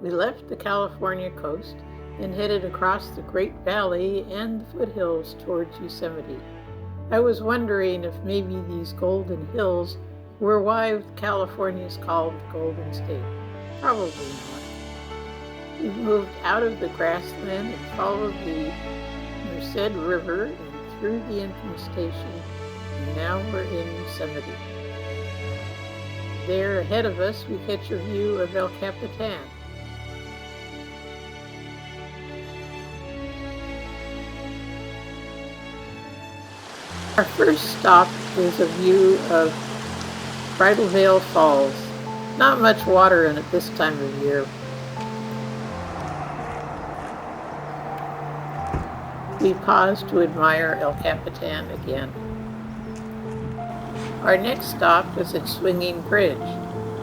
We left the California coast and headed across the Great Valley and the foothills towards Yosemite. I was wondering if maybe these golden hills were why California is called the Golden State. Probably not. We moved out of the grassland and followed the Merced River and through the entrance station, and now we're in Yosemite. There ahead of us, we catch a view of El Capitan. Our first stop is a view of Bridal Veil Falls. Not much water in it this time of year. We pause to admire El Capitan again. Our next stop is at Swinging Bridge.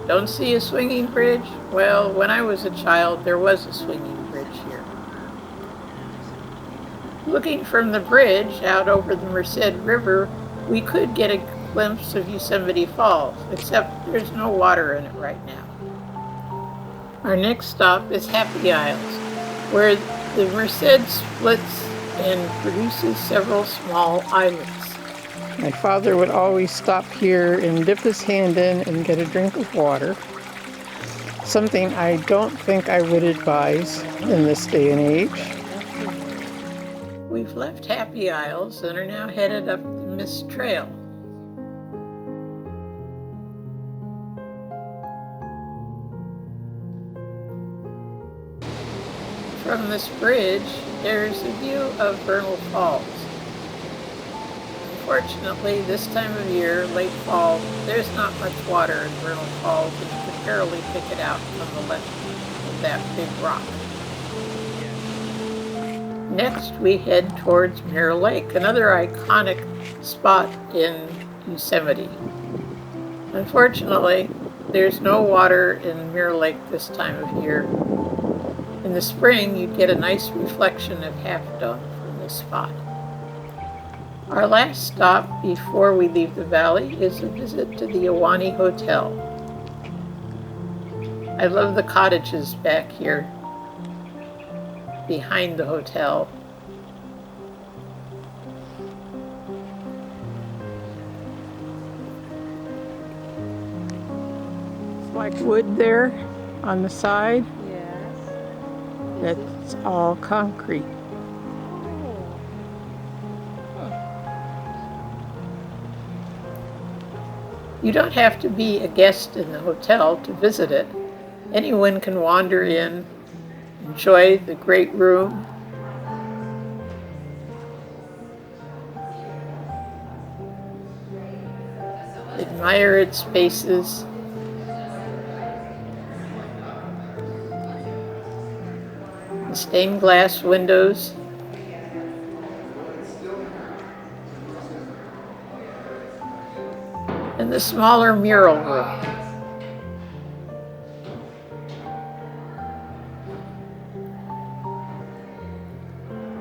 Don't see a swinging bridge? Well, when I was a child, there was a swinging bridge here. Looking from the bridge out over the Merced River, we could get a glimpse of Yosemite Falls, except there's no water in it right now. Our next stop is Happy Isles, where the Merced splits and produces several small islands. My father would always stop here and dip his hand in and get a drink of water, something I don't think I would advise in this day and age. We've left Happy Isles and are now headed up the Mist Trail. From this bridge, there's a view of Vernal Falls. Unfortunately, this time of year, late fall, there's not much water in Vernal Falls, and you can barely pick it out from the left of that big rock. Next, we head towards Mirror Lake, another iconic spot in Yosemite. Unfortunately, there's no water in Mirror Lake this time of year. In the spring, you'd get a nice reflection of Half Dome from this spot. Our last stop before we leave the valley is a visit to the Yosemite Hotel. I love the cottages back here behind the hotel. It's like wood there on the side. Yes. That's all concrete. You don't have to be a guest in the hotel to visit it. Anyone can wander in, enjoy the great room, admire its spaces, the stained glass windows, and the smaller mural room.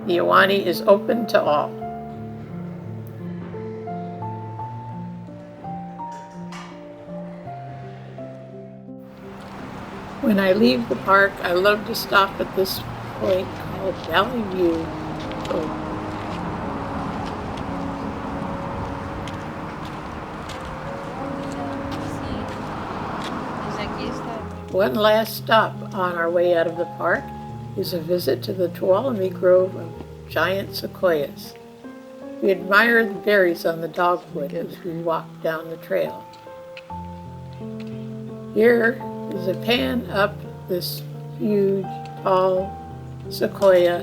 The Yosemite is open to all. When I leave the park, I love to stop at this point called Valley View. One last stop on our way out of the park is a visit to the Tuolumne Grove of giant sequoias. We admire the berries on the dogwood as we walk down the trail. Here is a pan up this huge, tall sequoia,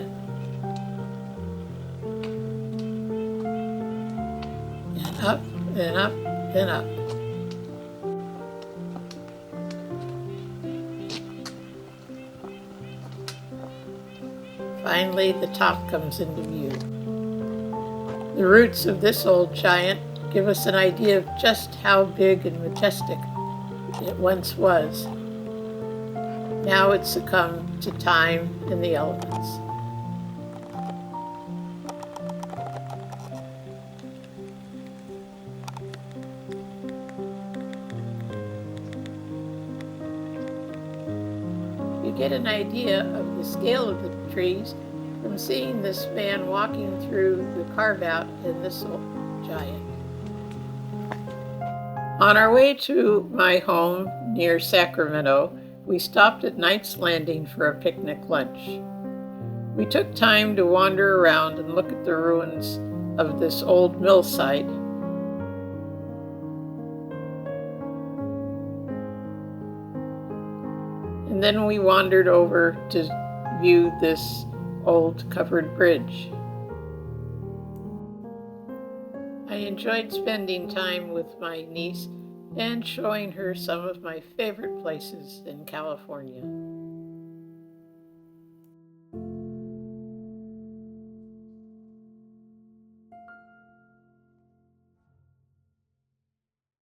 and up and up and up. Finally, the top comes into view. The roots of this old giant give us an idea of just how big and majestic it once was. Now it's succumbed to time and the elements. You get an idea of the scale of the trees from seeing this man walking through the carve-out in this giant. On our way to my home near Sacramento, we stopped at Knight's Landing for a picnic lunch. We took time to wander around and look at the ruins of this old mill site. And then we wandered over to view this old covered bridge. I enjoyed spending time with my niece and showing her some of my favorite places in California.